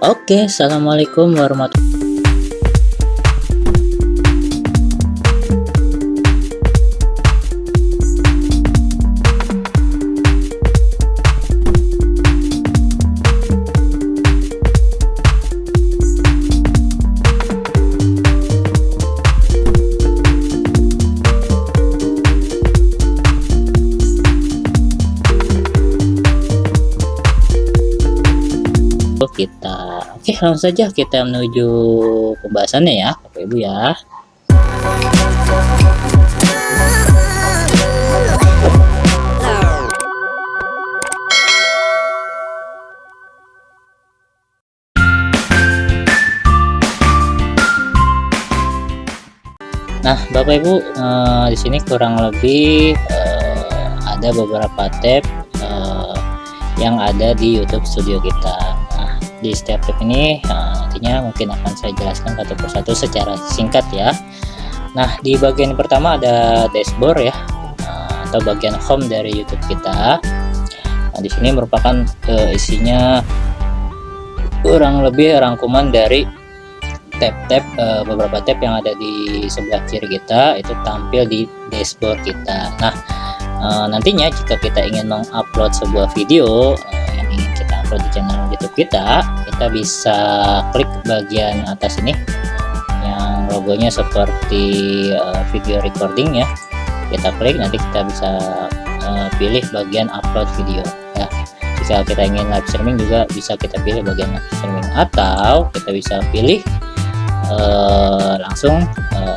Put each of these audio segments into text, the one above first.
Oke, assalamualaikum warahmatullahi. Oke, langsung saja kita menuju pembahasannya ya Bapak Ibu ya. Nah Bapak Ibu, di sini kurang lebih ada beberapa tab yang ada di YouTube Studio kita. Nah, di setiap tab ini nantinya mungkin akan saya jelaskan satu persatu secara singkat ya. Nah, di bagian pertama ada dashboard ya, atau bagian home dari YouTube kita. Nah, di sini merupakan isinya kurang lebih rangkuman dari tab-tab, beberapa tab yang ada di sebelah kiri kita itu tampil di dashboard kita. Nah, nantinya jika kita ingin mengupload sebuah video yang ingin kita upload di channel YouTube kita bisa klik bagian atas ini yang logonya seperti video recording ya. Kita klik, nanti kita bisa pilih bagian upload video ya. Jika kita ingin live streaming juga bisa kita pilih bagian live streaming, atau kita bisa pilih langsung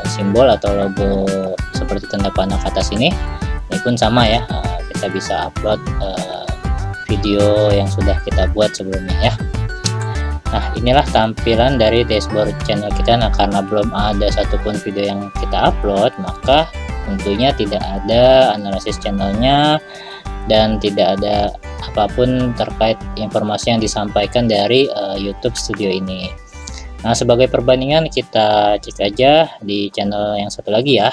simbol atau logo seperti tanda panah ke atas ini. Ini pun sama ya, kita bisa upload video yang sudah kita buat sebelumnya ya. Nah, inilah tampilan dari dashboard channel kita. Nah, karena belum ada satupun video yang kita upload, maka tentunya tidak ada analisis channelnya dan tidak ada apapun terkait informasi yang disampaikan dari YouTube Studio ini. Nah, sebagai perbandingan kita cek aja di channel yang satu lagi ya.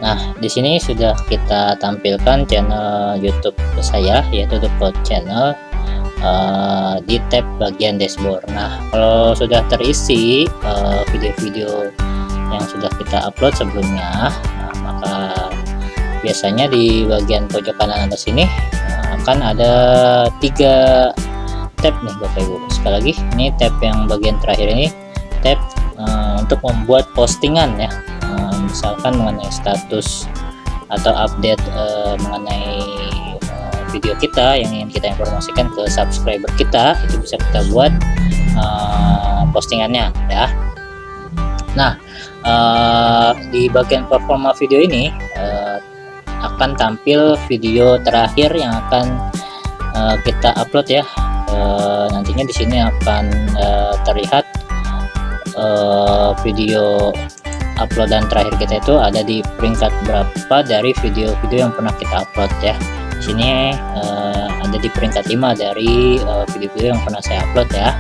Nah, di sini sudah kita tampilkan channel YouTube saya, yaitu The Pod Channel, di tab bagian dashboard. Nah, kalau sudah terisi video-video yang sudah kita upload sebelumnya, maka biasanya di bagian pojok kanan atas sini akan ada 3 tab nih Bapak Ibu. Sekali lagi, ini tab yang bagian terakhir ini tab untuk membuat postingan ya. Misalkan mengenai status atau update mengenai video kita yang ingin kita informasikan ke subscriber kita, itu bisa kita buat postingannya ya. Nah, di bagian performa video ini akan tampil video terakhir yang akan kita upload ya. Nantinya di sini akan terlihat video uploadan terakhir kita itu ada di peringkat berapa dari video-video yang pernah kita upload ya. Di sini ada di peringkat 5 dari video-video yang pernah saya upload ya.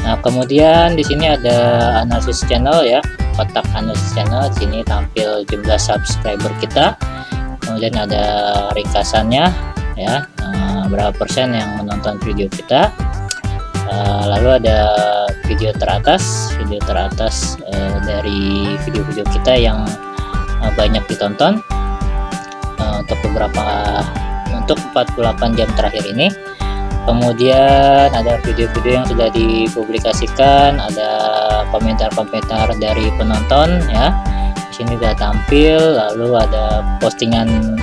Nah, kemudian di sini ada analisis channel ya, kotak analisis channel. Di sini tampil jumlah subscriber kita. Kemudian ada ringkasannya ya, berapa persen yang menonton video kita. Lalu ada video teratas dari video-video kita yang banyak ditonton untuk 48 jam terakhir ini. Kemudian ada video-video yang sudah dipublikasikan, ada komentar-komentar dari penonton ya. Di sini sudah tampil. Lalu ada postingan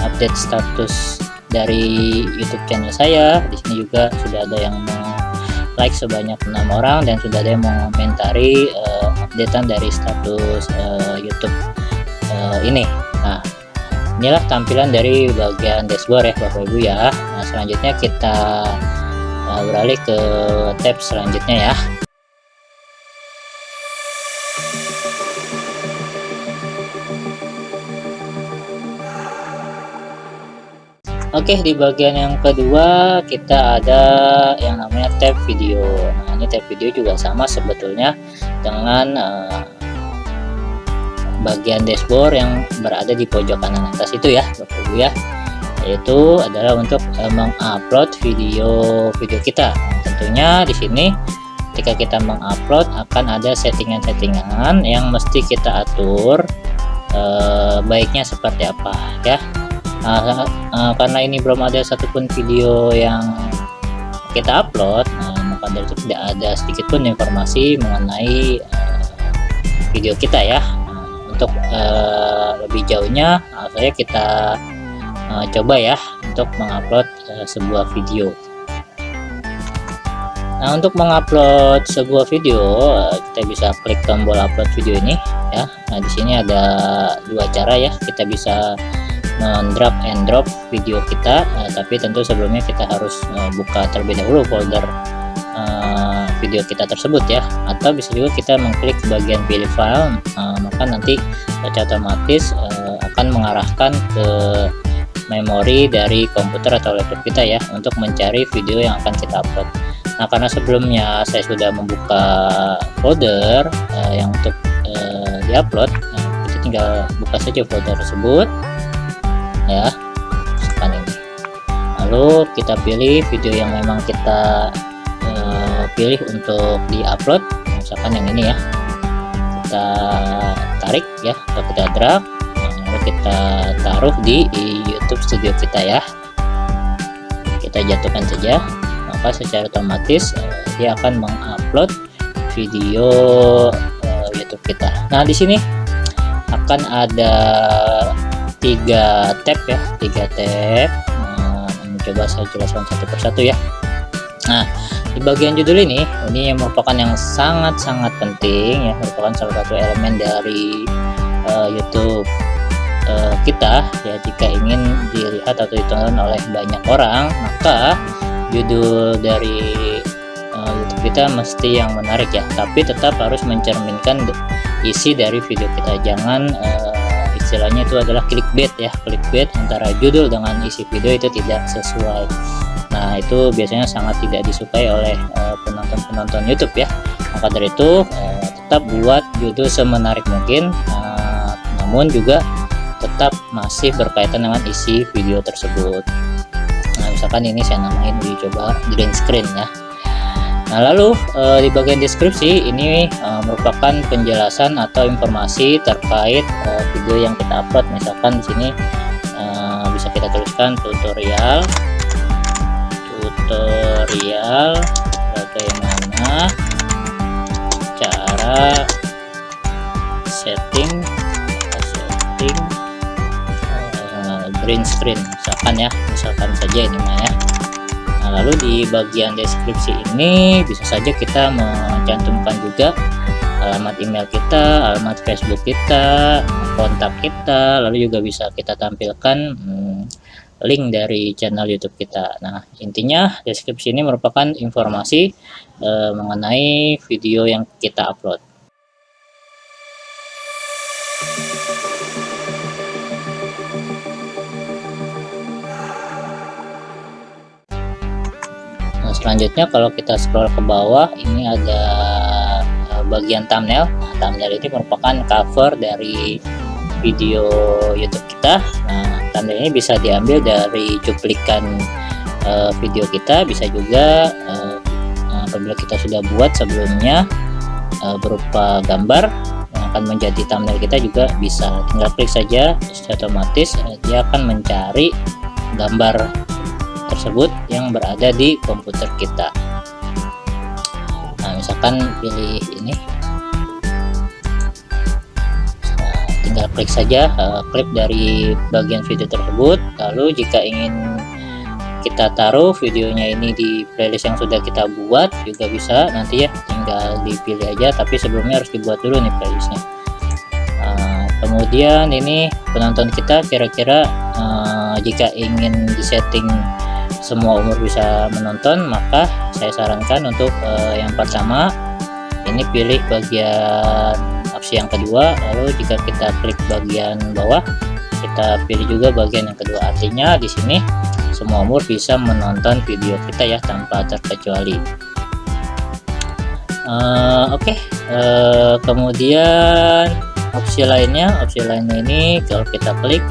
update status dari YouTube channel saya. Di sini juga sudah ada yang like sebanyak 6 orang dan sudah ada yang mengomentari updatean dari status YouTube ini. Nah, inilah tampilan dari bagian dashboard ya Bapak Ibu ya. Nah, selanjutnya kita beralih ke tab selanjutnya ya. Oke, di bagian yang kedua kita ada yang namanya tab video. Nah, ini tab video juga sama sebetulnya dengan bagian dashboard yang berada di pojok kanan atas itu ya Bapak Ibu ya, yaitu adalah untuk mengupload video kita. Tentunya di sini ketika kita mengupload akan ada settingan-settingan yang mesti kita atur baiknya seperti apa ya. Karena ini belum ada satupun video yang kita upload, maka dari itu tidak ada sedikit pun informasi mengenai video kita ya. Untuk lebih jauhnya kita coba ya untuk mengupload sebuah video. Nah, untuk mengupload sebuah video kita bisa klik tombol upload video ini ya. Nah, di sini ada dua cara ya, kita bisa drag and drop video kita, tapi tentu sebelumnya kita harus buka terlebih dahulu folder video kita tersebut ya. Atau bisa juga kita mengklik bagian pilih file, maka nanti secara otomatis akan mengarahkan ke memori dari komputer atau laptop kita ya untuk mencari video yang akan kita upload. Nah, karena sebelumnya saya sudah membuka folder yang untuk diupload, kita tinggal buka saja folder tersebut ya, misalkan ini. Lalu kita pilih video yang memang kita pilih untuk diupload, misalkan yang ini ya. Kita tarik ya, atau kita drag, lalu kita taruh di YouTube Studio kita ya. Kita jatuhkan saja, maka secara otomatis dia akan mengupload video YouTube kita. Nah, di sini akan ada 3 tab ya, 3 tab. Ini coba saya jelaskan satu persatu ya. Nah, di bagian judul ini yang merupakan yang sangat-sangat penting ya, merupakan salah satu elemen dari YouTube kita ya. Jika ingin dilihat atau ditonton oleh banyak orang, maka judul dari YouTube kita mesti yang menarik ya, tapi tetap harus mencerminkan isi dari video kita. Jangan istilahnya itu adalah clickbait ya, clickbait antara judul dengan isi video itu tidak sesuai. Nah, itu biasanya sangat tidak disukai oleh penonton YouTube ya. Maka dari itu tetap buat judul semenarik mungkin, namun juga tetap masih berkaitan dengan isi video tersebut. Nah, misalkan ini saya namain uji coba green screen ya. Nah, lalu di bagian deskripsi ini merupakan penjelasan atau informasi terkait video yang kita upload. Misalkan di sini bisa kita tuliskan tutorial bagaimana cara setting green screen, misalkan saja ini ya. Nah, lalu di bagian deskripsi ini bisa saja kita mencantumkan juga alamat email kita, alamat Facebook kita, kontak kita, lalu juga bisa kita tampilkan link dari channel YouTube kita. Nah, intinya deskripsi ini merupakan informasi mengenai video yang kita upload. Selanjutnya kalau kita scroll ke bawah, ini ada bagian thumbnail. Nah, thumbnail ini merupakan cover dari video YouTube kita. Nah, thumbnail ini bisa diambil dari cuplikan video kita, bisa juga apabila kita sudah buat sebelumnya berupa gambar yang akan menjadi thumbnail kita juga bisa. Tinggal klik saja, otomatis dia akan mencari gambar tersebut yang berada di komputer kita. Nah, misalkan pilih ini, tinggal klik saja klip dari bagian video tersebut. Lalu jika ingin kita taruh videonya ini di playlist yang sudah kita buat juga bisa, nanti ya tinggal dipilih aja, tapi sebelumnya harus dibuat dulu nih playlistnya. Kemudian ini penonton kita kira-kira jika ingin disetting semua umur bisa menonton, maka saya sarankan untuk yang pertama ini pilih bagian opsi yang kedua. Lalu jika kita klik bagian bawah, kita pilih juga bagian yang kedua. Artinya di sini semua umur bisa menonton video kita ya, tanpa terkecuali. Kemudian opsi lainnya ini kalau kita klik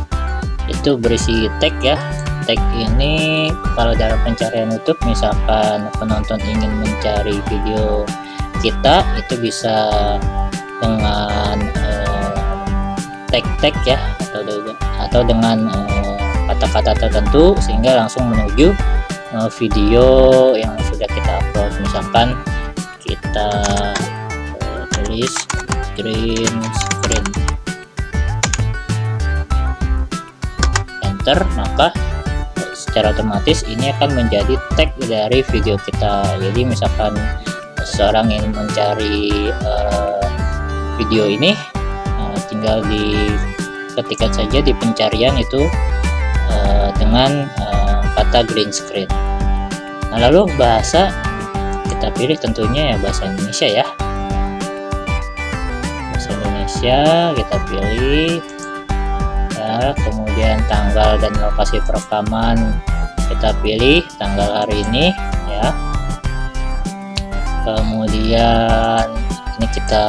itu berisi tag ya. Tag ini kalau dalam pencarian YouTube misalkan penonton ingin mencari video kita, itu bisa dengan tag-tag ya, atau dengan kata-kata tertentu sehingga langsung menuju video yang sudah kita upload. Misalkan kita tulis green screen, enter, maka secara otomatis ini akan menjadi tag dari video kita. Jadi misalkan seseorang ingin mencari video ini, tinggal diketikkan saja di pencarian itu dengan kata green screen. Nah, lalu bahasa kita pilih tentunya ya bahasa Indonesia ya. Bahasa Indonesia kita pilih ya, kemudian tanggal dan lokasi perekaman kita pilih tanggal hari ini ya. Kemudian ini kita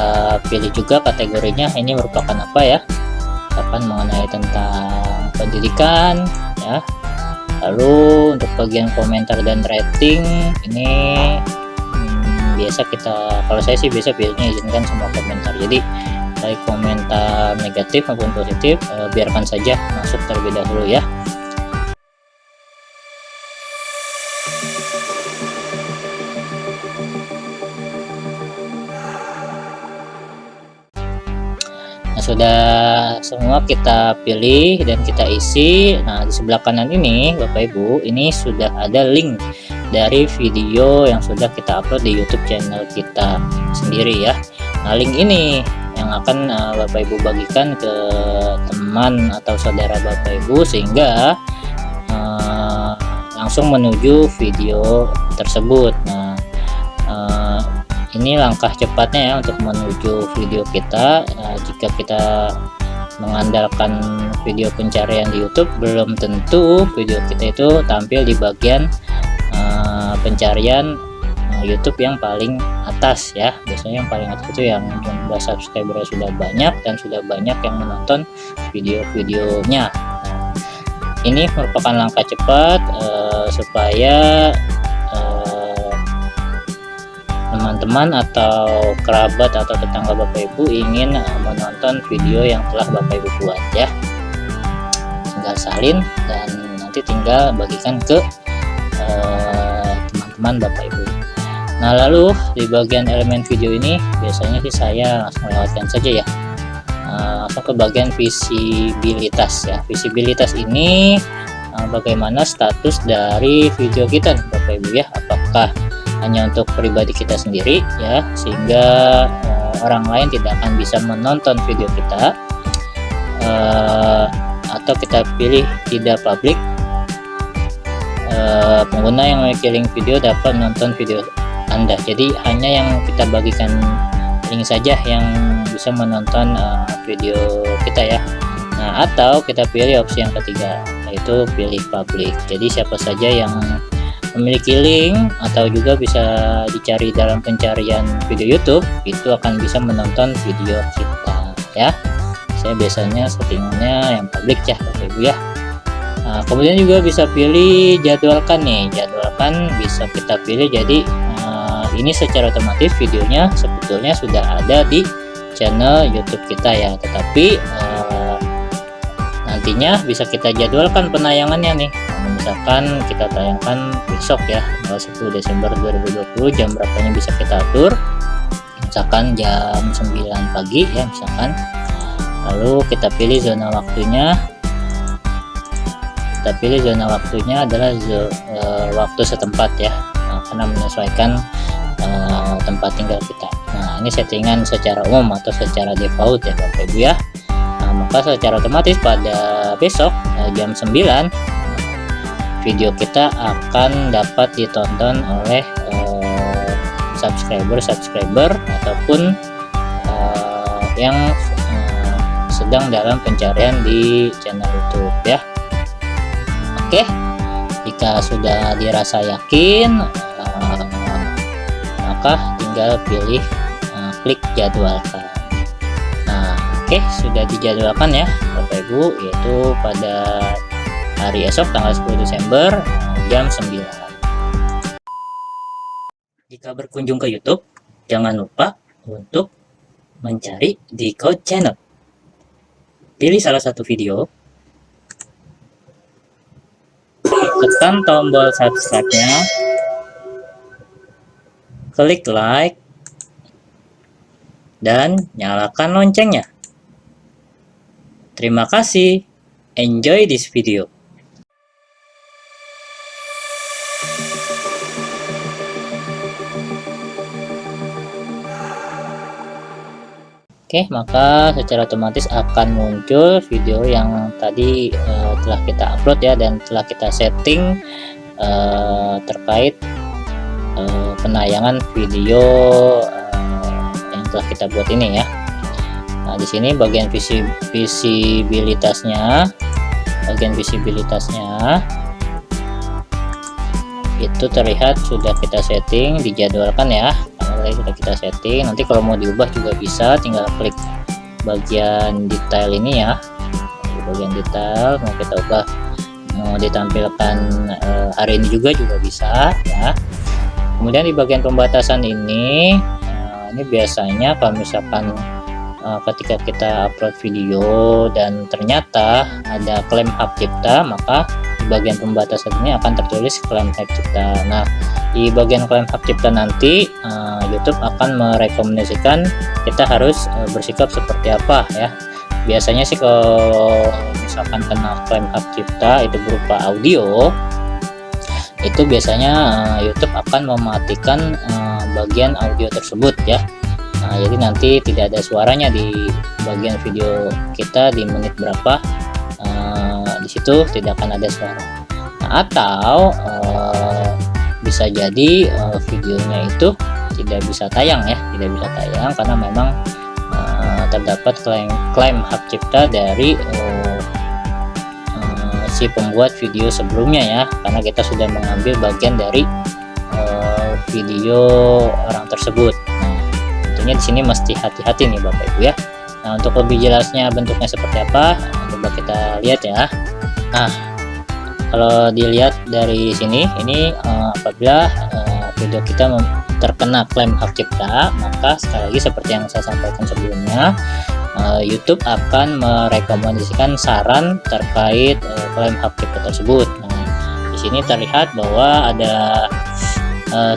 pilih juga kategorinya, ini merupakan apa ya, akan mengenai tentang pendidikan ya. Lalu untuk bagian komentar dan rating ini biasa kita, kalau saya sih biasa pilihnya izinkan semua komentar. Jadi baik komentar negatif maupun positif biarkan saja masuk terlebih dahulu ya. Nah, sudah semua kita pilih dan kita isi. Nah, di sebelah kanan ini Bapak Ibu, ini sudah ada link dari video yang sudah kita upload di YouTube channel kita sendiri ya. Nah, link ini yang akan Bapak Ibu bagikan ke teman atau saudara Bapak Ibu sehingga langsung menuju video tersebut. Nah, ini langkah cepatnya ya untuk menuju video kita. Jika kita mengandalkan video pencarian di YouTube, belum tentu video kita itu tampil di bagian pencarian YouTube yang paling atas ya. Biasanya yang paling atas itu yang jumlah subscriber sudah banyak dan sudah banyak yang menonton video-videonya. Nah, ini merupakan langkah cepat supaya teman-teman atau kerabat atau tetangga Bapak Ibu ingin menonton video yang telah Bapak Ibu buat ya. Tinggal salin dan nanti tinggal bagikan ke teman-teman Bapak Ibu. Nah, lalu di bagian elemen video ini biasanya sih saya langsung lewatkan saja ya. Langsung ke bagian visibilitas ya. Visibilitas ini bagaimana status dari video kita nih Bapak Ibu ya. Apakah hanya untuk pribadi kita sendiri ya, sehingga orang lain tidak akan bisa menonton video kita, atau kita pilih tidak publik, pengguna yang memiliki link video dapat menonton video Anda. Jadi hanya yang kita bagikan link saja yang bisa menonton video kita ya. Nah, atau kita pilih opsi yang ketiga, yaitu pilih publik. Jadi siapa saja yang memiliki link atau juga bisa dicari dalam pencarian video YouTube itu akan bisa menonton video kita ya. Saya biasanya settingannya yang publik ya Bapak Ibu ya. Nah, kemudian juga bisa pilih jadwalkan nih. Jadwalkan bisa kita pilih, jadi ini secara otomatis videonya sebetulnya sudah ada di channel YouTube kita ya, tetapi nantinya bisa kita jadwalkan penayangannya nih. Misalkan kita tayangkan besok ya, tanggal 10 Desember 2020, jam berapanya bisa kita atur, misalkan jam 9 pagi ya misalkan. Lalu kita pilih zona waktunya, adalah waktu setempat ya, karena menyesuaikan tempat tinggal kita. Nah, ini settingan secara umum atau secara default ya Bapak Ibu ya. Nah, maka secara otomatis pada besok jam 9 video kita akan dapat ditonton oleh subscriber ataupun yang sedang dalam pencarian di channel YouTube ya. Oke, jika sudah dirasa yakin, maka tinggal pilih klik jadwalkan. Nah, Oke, sudah dijadwalkan ya Bapak Ibu, yaitu pada hari esok tanggal 10 Desember jam 9. Jika berkunjung ke YouTube, jangan lupa untuk mencari di Code Channel. Pilih salah satu video, tekan tombol subscribe-nya, klik like, dan nyalakan loncengnya. Terima kasih. Enjoy this video. Oke, maka secara otomatis akan muncul video yang tadi telah kita upload ya, dan telah kita setting terkait penayangan video yang telah kita buat ini ya. Nah, di sini bagian visibilitasnya itu terlihat sudah kita setting, dijadwalkan ya. Karena sudah kita setting. Nanti kalau mau diubah juga bisa, tinggal klik bagian detail ini ya. Di bagian detail mau kita ubah, mau ditampilkan hari ini juga bisa ya. Kemudian di bagian pembatasan ini biasanya kalau misalkan ketika kita upload video dan ternyata ada klaim hak cipta, maka di bagian pembatasan ini akan tertulis klaim hak cipta. Nah, di bagian klaim hak cipta nanti YouTube akan merekomendasikan kita harus bersikap seperti apa ya. Biasanya sih kalau misalkan kena klaim hak cipta itu berupa audio, itu biasanya YouTube akan mematikan bagian audio tersebut ya. Nah, jadi nanti tidak ada suaranya di bagian video kita di menit berapa, di situ tidak akan ada suara. Nah, atau bisa jadi videonya itu tidak bisa tayang ya, karena memang terdapat klaim hak cipta dari si pembuat video sebelumnya ya, karena kita sudah mengambil bagian dari video orang tersebut. Di sini mesti hati-hati nih Bapak Ibu ya. Nah, untuk lebih jelasnya bentuknya seperti apa, coba kita lihat ya. Nah, kalau dilihat dari sini, ini apabila video kita terkena klaim hak cipta, maka sekali lagi seperti yang saya sampaikan sebelumnya, YouTube akan merekomendasikan saran terkait klaim hak cipta tersebut. Nah, di sini terlihat bahwa ada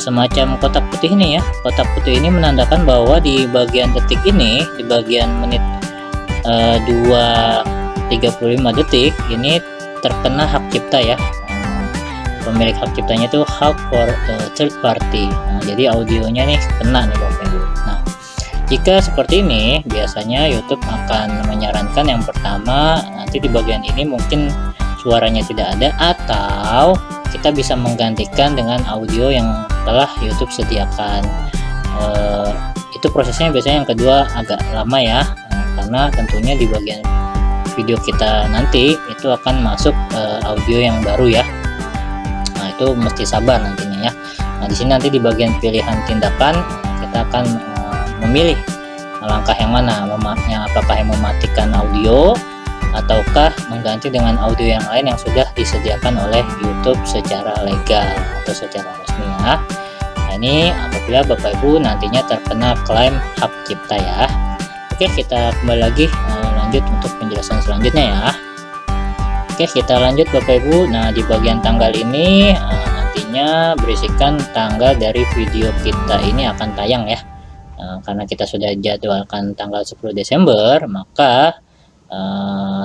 semacam kotak putih ini ya. Kotak putih ini menandakan bahwa di bagian detik ini, di bagian menit 2:35 detik ini terkena hak cipta ya. Pemilik hak ciptanya itu hak for third party. Nah, jadi audionya nih kena nih Bapak Ibu. Nah, jika seperti ini biasanya YouTube akan menyarankan yang pertama, nanti di bagian ini mungkin suaranya tidak ada, atau kita bisa menggantikan dengan audio yang telah YouTube sediakan. Itu prosesnya biasanya yang kedua agak lama ya, karena tentunya di bagian video kita nanti itu akan masuk audio yang baru ya. Nah, itu mesti sabar nantinya ya. Nah, di sini nanti di bagian pilihan tindakan kita akan memilih langkah yang mana, apakah yang mematikan audio ataukah mengganti dengan audio yang lain yang sudah disediakan oleh YouTube secara legal atau secara resmi ya. Nah, ini apabila Bapak Ibu nantinya terkena klaim hak cipta ya. Oke, kita kembali lagi lanjut untuk penjelasan selanjutnya ya. Oke, kita lanjut Bapak Ibu. Nah, di bagian tanggal ini nantinya berisikan tanggal dari video kita ini akan tayang ya. Karena kita sudah jadwalkan tanggal 10 Desember, maka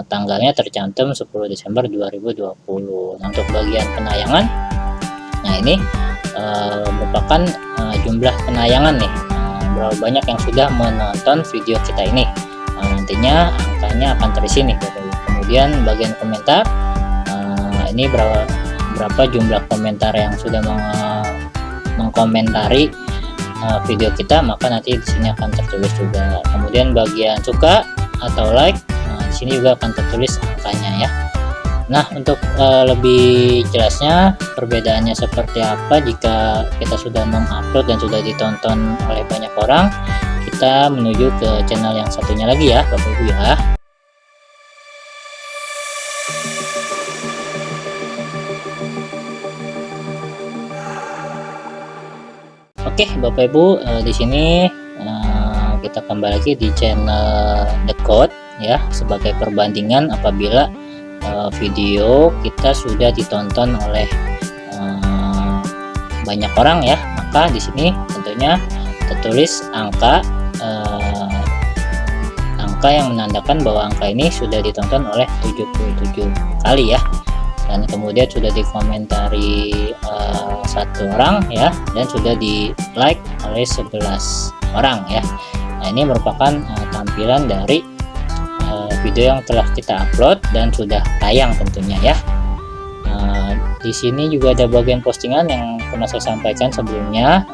tanggalnya tercantum 10 Desember 2020. Nah, untuk bagian penayangan, nah ini merupakan jumlah penayangan nih, berapa banyak yang sudah menonton video kita ini. Nah, nantinya angkanya akan terisi nih. Kemudian bagian komentar, ini berapa jumlah komentar yang sudah mengkomentari video kita, maka nanti di sini akan tertulis juga. Kemudian bagian suka atau like, di sini juga akan tertulis angkanya ya. Nah, untuk lebih jelasnya perbedaannya seperti apa jika kita sudah mengupload dan sudah ditonton oleh banyak orang, kita kita menuju ke channel yang satunya lagi ya Bapak Ibu ya. Oke Bapak Ibu, di sini kita kembali lagi di channel The Code ya, sebagai perbandingan apabila video kita sudah ditonton oleh banyak orang ya, maka di sini tentunya tertulis angka yang menandakan bahwa angka ini sudah ditonton oleh 77 kali ya, dan kemudian sudah dikomentari satu orang ya, dan sudah di like oleh 11 orang ya. Nah, ini merupakan tampilan dari video yang telah kita upload dan sudah tayang tentunya ya. Di sini juga ada bagian postingan yang pernah saya sampaikan sebelumnya.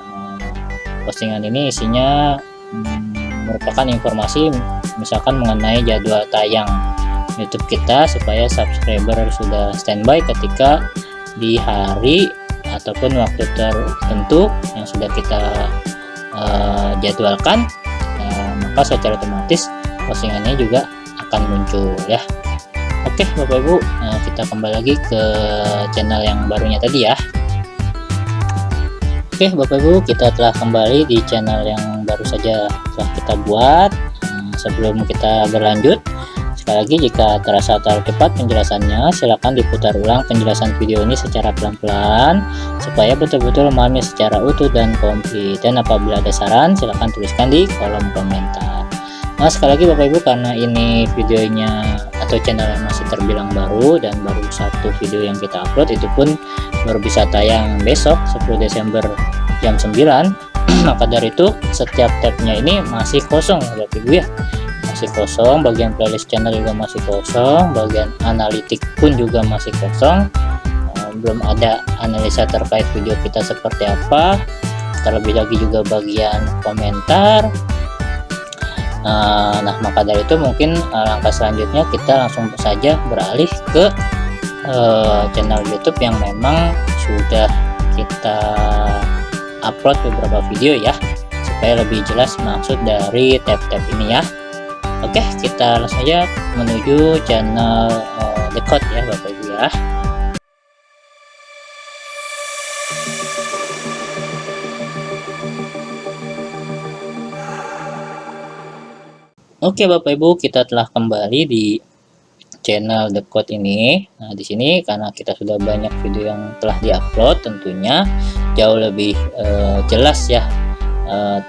Postingan ini isinya merupakan informasi misalkan mengenai jadwal tayang YouTube kita, supaya subscriber sudah standby ketika di hari ataupun waktu tertentu yang sudah kita jadwalkan, maka secara otomatis postingannya juga akan muncul ya. Oke Bapak Ibu, kita kembali lagi ke channel yang barunya tadi ya. Oke Bapak Ibu, kita telah kembali di channel yang baru saja telah kita buat. Sebelum kita berlanjut, sekali lagi jika terasa terlalu cepat penjelasannya, silakan diputar ulang penjelasan video ini secara pelan-pelan supaya betul-betul memahami secara utuh dan komplit. Dan apabila ada saran, silakan tuliskan di kolom komentar. Nah sekali lagi Bapak Ibu, karena ini videonya atau channel yang masih terbilang baru dan baru satu video yang kita upload, itu pun baru bisa tayang besok 10 Desember jam 9, maka dari itu setiap tabnya ini masih kosong Bapak Ibu ya, masih kosong. Bagian playlist channel juga masih kosong, bagian analitik pun juga masih kosong, belum ada analisa terkait video kita seperti apa, terlebih lagi juga bagian komentar. Nah maka dari itu mungkin langkah selanjutnya kita langsung saja beralih ke channel YouTube yang memang sudah kita upload beberapa video ya, supaya lebih jelas maksud dari tab-tab ini ya. Oke, kita langsung saja menuju channel The Code ya Bapak Ibu ya. Oke Bapak Ibu, kita telah kembali di channel The Code ini. Nah, di sini karena kita sudah banyak video yang telah diupload, tentunya jauh lebih jelas ya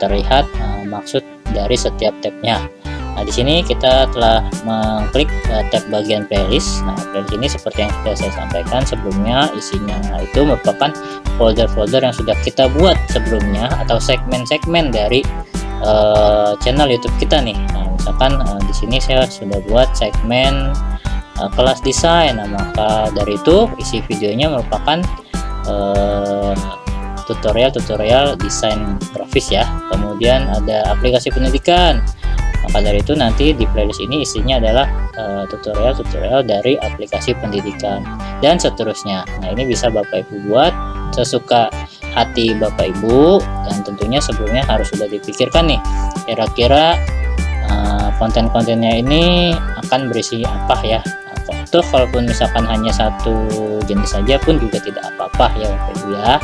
terlihat maksud dari setiap tabnya. Nah, di sini kita telah mengklik tab bagian playlist. Nah, playlist ini seperti yang sudah saya sampaikan sebelumnya, isinya itu merupakan folder-folder yang sudah kita buat sebelumnya atau segmen-segmen dari channel YouTube kita nih. Nah, misalkan di sini saya sudah buat segmen kelas desain. Nah, maka dari itu isi videonya merupakan tutorial desain grafis ya. Kemudian ada aplikasi pendidikan. Maka dari itu nanti di playlist ini isinya adalah tutorial dari aplikasi pendidikan dan seterusnya. Nah, ini bisa Bapak Ibu buat sesuka hati Bapak Ibu, dan tentunya sebelumnya harus sudah dipikirkan nih kira-kira konten-kontennya ini akan berisi apa ya. Atau kalaupun misalkan hanya satu jenis saja pun juga tidak apa-apa ya Bapak Ibu ya.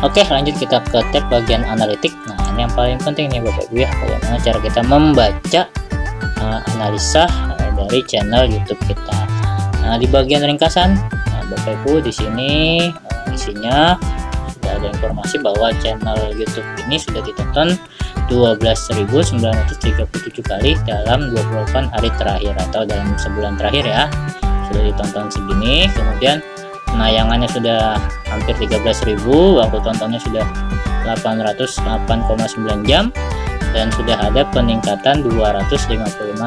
Oke, lanjut kita ke tab bagian analitik. Nah, ini yang paling penting nih Bapak Ibu ya, bagaimana cara kita membaca analisa dari channel YouTube kita. Nah, di bagian ringkasan, Bapak Ibu di sini isinya sudah ada informasi bahwa channel YouTube ini sudah ditonton 12.937 kali dalam 28 hari terakhir atau dalam sebulan terakhir ya, sudah ditonton segini. Kemudian penayangannya sudah hampir 13.000, waktu tontonnya sudah 808,9 jam, dan sudah ada peningkatan 255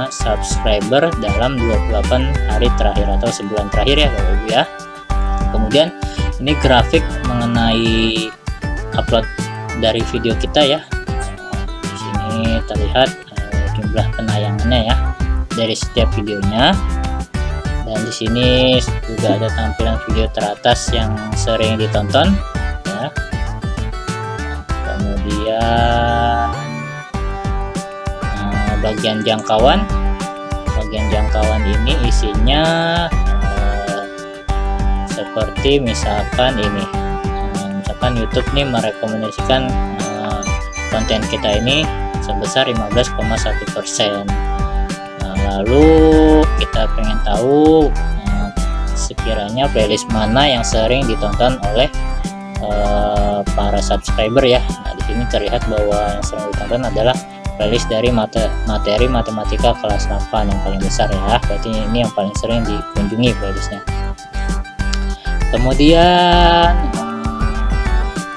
subscriber dalam 28 hari terakhir atau sebulan terakhir ya Bapak Ibu ya. Kemudian ini grafik mengenai upload dari video kita ya. Di sini terlihat jumlah penayangannya ya dari setiap videonya, dan di sini juga ada tampilan video teratas yang sering ditonton ya. Kemudian bagian jangkauan. Bagian jangkauan ini isinya seperti misalkan ini, misalkan YouTube nih merekomendasikan konten kita ini sebesar 15,1%. Lalu kita pengen tahu sekiranya playlist mana yang sering ditonton oleh para subscriber ya. Nah, di sini terlihat bahwa yang sering ditonton adalah playlist dari materi matematika kelas 8 yang paling besar ya. Berarti ini yang paling sering dikunjungi playlistnya. Kemudian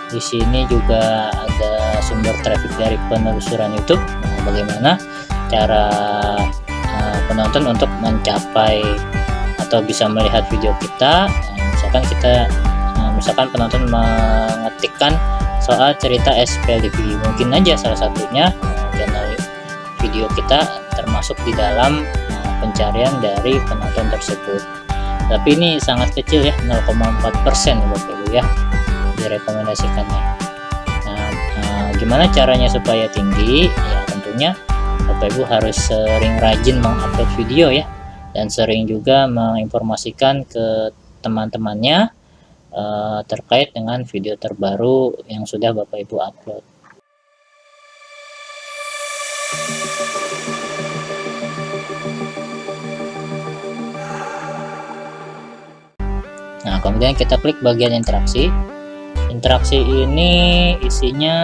di sini juga ada sumber traffic dari penelusuran YouTube. Nah, bagaimana cara penonton untuk mencapai atau bisa melihat video kita? Misalkan penonton mengetikkan soal cerita SPLDV, mungkin aja salah satunya channel video kita termasuk di dalam pencarian dari penonton tersebut. Tapi ini sangat kecil ya, 0,4% Bapak Ibu ya direkomendasikannya. Nah, gimana caranya supaya tinggi? Ya tentunya Bapak Ibu harus sering rajin mengupload video ya, dan sering juga menginformasikan ke teman-temannya terkait dengan video terbaru yang sudah Bapak Ibu upload. Nah, kemudian kita klik bagian interaksi. Interaksi ini isinya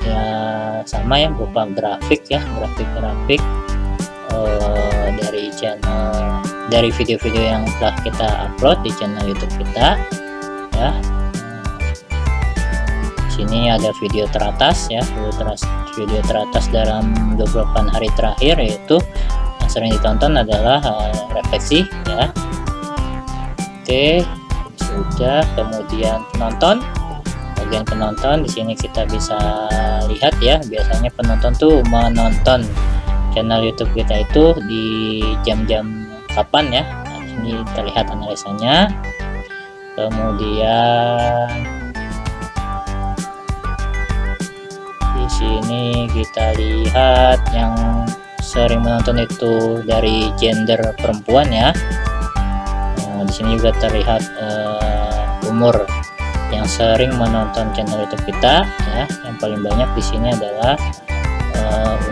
ya sama ya, berupa grafik ya, grafik dari channel, dari video-video yang telah kita upload di channel YouTube kita ya. Sini ada video teratas ya, video teratas dalam 28 hari terakhir, yaitu yang sering ditonton adalah refleksi ya. Oke, sudah. Kemudian penonton, bagian penonton di sini kita bisa lihat ya, biasanya penonton tuh menonton channel YouTube kita itu di jam-jam kapan ya. Nah, di sini terlihat analisanya. Kemudian di sini kita lihat yang sering menonton itu dari gender perempuan ya. Nah, di sini juga terlihat umur yang sering menonton channel YouTube kita ya. Yang paling banyak di sini adalah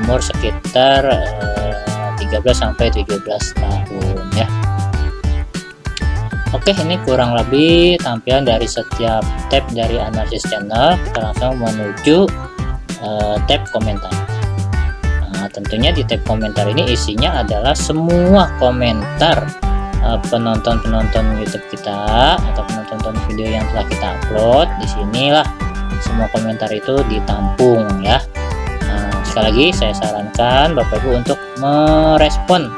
umur sekitar 13 sampai 17 tahun ya. Oke, ini kurang lebih tampilan dari setiap tab dari analisis channel. Kita langsung menuju tab komentar. Nah, tentunya di tab komentar ini isinya adalah semua komentar penonton-penonton YouTube kita atau penonton video yang telah kita upload. Di sinilah semua komentar itu ditampung ya. Nah, sekali lagi saya sarankan Bapak Ibu untuk merespon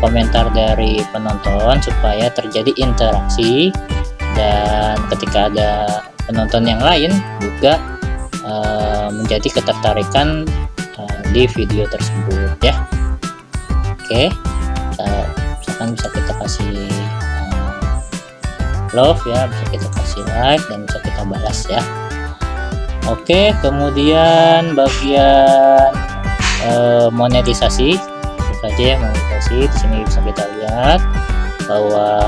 komentar dari penonton supaya terjadi interaksi, dan ketika ada penonton yang lain juga menjadi ketertarikan di video tersebut ya. Oke, misalkan bisa kita kasih love ya, bisa kita kasih like, dan bisa kita balas ya. Oke, kemudian bagian monetisasi saja ya, monetisasi. Di sini bisa kita lihat bahwa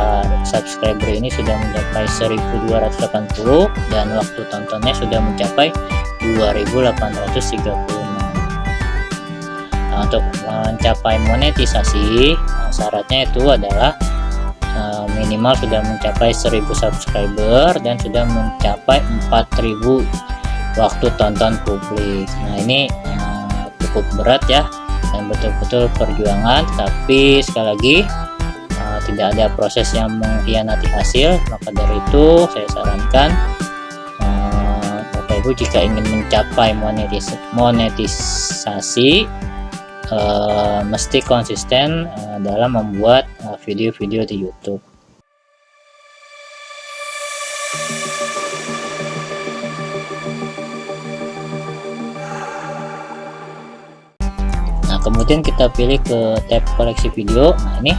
subscriber ini sudah mencapai 1280 dan waktu tontonnya sudah mencapai 2836. Nah, untuk mencapai monetisasi, syaratnya itu adalah minimal sudah mencapai 1000 subscriber dan sudah mencapai 4000 waktu tonton publik. Nah, ini cukup berat ya, dan betul-betul perjuangan, tapi sekali lagi tidak ada proses yang mengkhianati hasil. Maka dari itu saya sarankan Bapak Ibu jika ingin mencapai monetisasi mesti konsisten dalam membuat video-video di YouTube. Kemudian kita pilih ke tab koleksi video. Nah, ini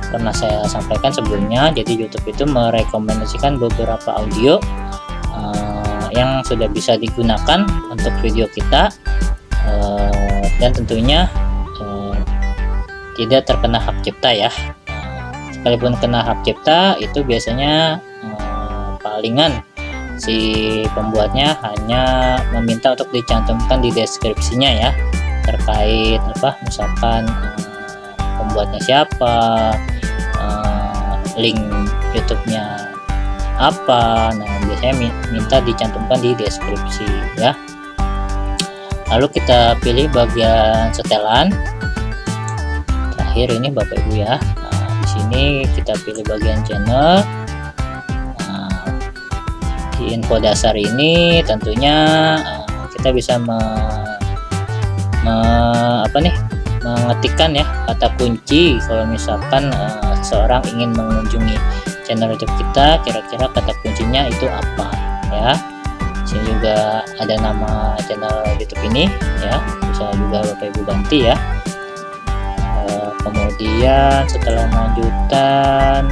pernah saya sampaikan sebelumnya, jadi YouTube itu merekomendasikan beberapa audio yang sudah bisa digunakan untuk video kita, dan tentunya tidak terkena hak cipta ya. Sekalipun kena hak cipta itu biasanya palingan si pembuatnya hanya meminta untuk dicantumkan di deskripsinya ya, terkait misalkan pembuatnya siapa, link YouTube-nya apa. Nah, biasanya minta dicantumkan di deskripsi ya. Lalu kita pilih bagian setelan terakhir ini Bapak Ibu ya. Nah, di sini kita pilih bagian channel. Nah, di info dasar ini tentunya kita bisa mengetikkan ya kata kunci kalau misalkan seseorang ingin mengunjungi channel YouTube kita, kira-kira kata kuncinya itu apa ya. Di sini juga ada nama channel YouTube ini ya, bisa juga Bapak Ibu ganti ya. Kemudian setelah lanjutan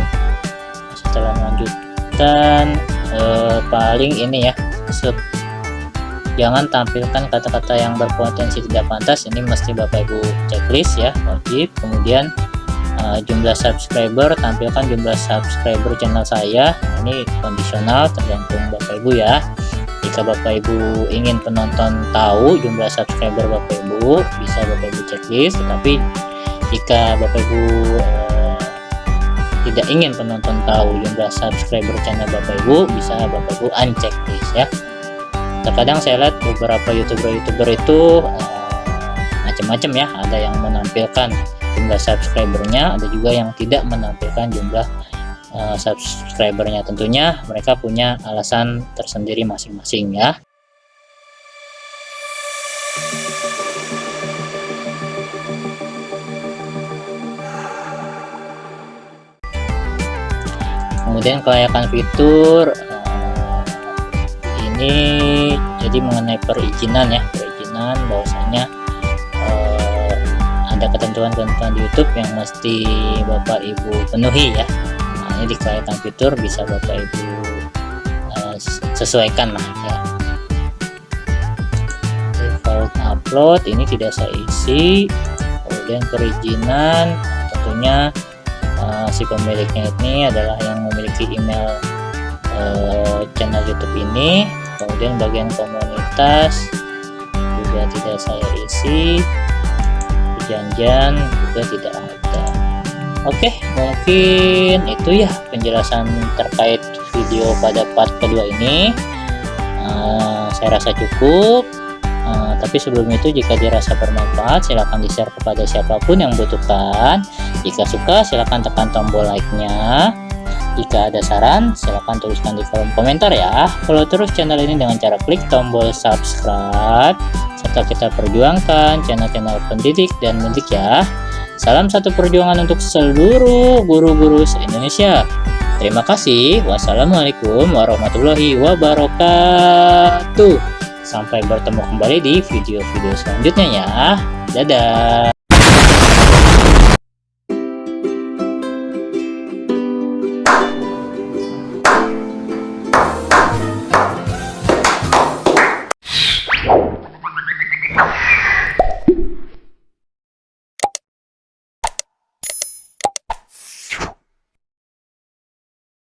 paling ini ya, jangan tampilkan kata-kata yang berpotensi tidak pantas. Ini mesti Bapak Ibu checklist ya, wajib. Kemudian jumlah subscriber, tampilkan jumlah subscriber channel saya. Ini kondisional, tergantung Bapak Ibu ya. Jika Bapak Ibu ingin penonton tahu jumlah subscriber Bapak Ibu, bisa Bapak Ibu checklist. Tetapi jika Bapak Ibu tidak ingin penonton tahu jumlah subscriber channel Bapak Ibu, bisa Bapak Ibu unchecklist ya. Terkadang saya lihat beberapa youtuber itu macam-macam ya, ada yang menampilkan jumlah subscribernya, ada juga yang tidak menampilkan jumlah subscribernya. Tentunya mereka punya alasan tersendiri masing-masing ya. Kemudian kelayakan fitur ini jadi mengenai perizinan ya, perizinan bahwasanya ada ketentuan-ketentuan di YouTube yang mesti Bapak Ibu penuhi ya. Nah, ini di kelayakan fitur bisa Bapak Ibu sesuaikan lah ya. Default upload ini tidak saya isi. Kemudian perizinan tentunya si pemiliknya ini adalah yang memiliki email channel YouTube ini. Kemudian bagian komunitas juga tidak saya isi, perjanjian juga tidak ada. Oke, mungkin itu ya penjelasan terkait video pada part kedua ini. Saya rasa cukup. Tapi sebelum itu, jika dirasa bermanfaat, silahkan di-share kepada siapapun yang membutuhkan. Jika suka, silahkan tekan tombol like-nya. Jika ada saran, silahkan tuliskan di kolom komentar ya. Follow terus channel ini dengan cara klik tombol subscribe, serta kita perjuangkan channel-channel pendidik dan mendidik ya. Salam satu perjuangan untuk seluruh guru-guru se-Indonesia. Terima kasih. Wassalamualaikum warahmatullahi wabarakatuh. Sampai bertemu kembali di video-video selanjutnya ya. Dadah.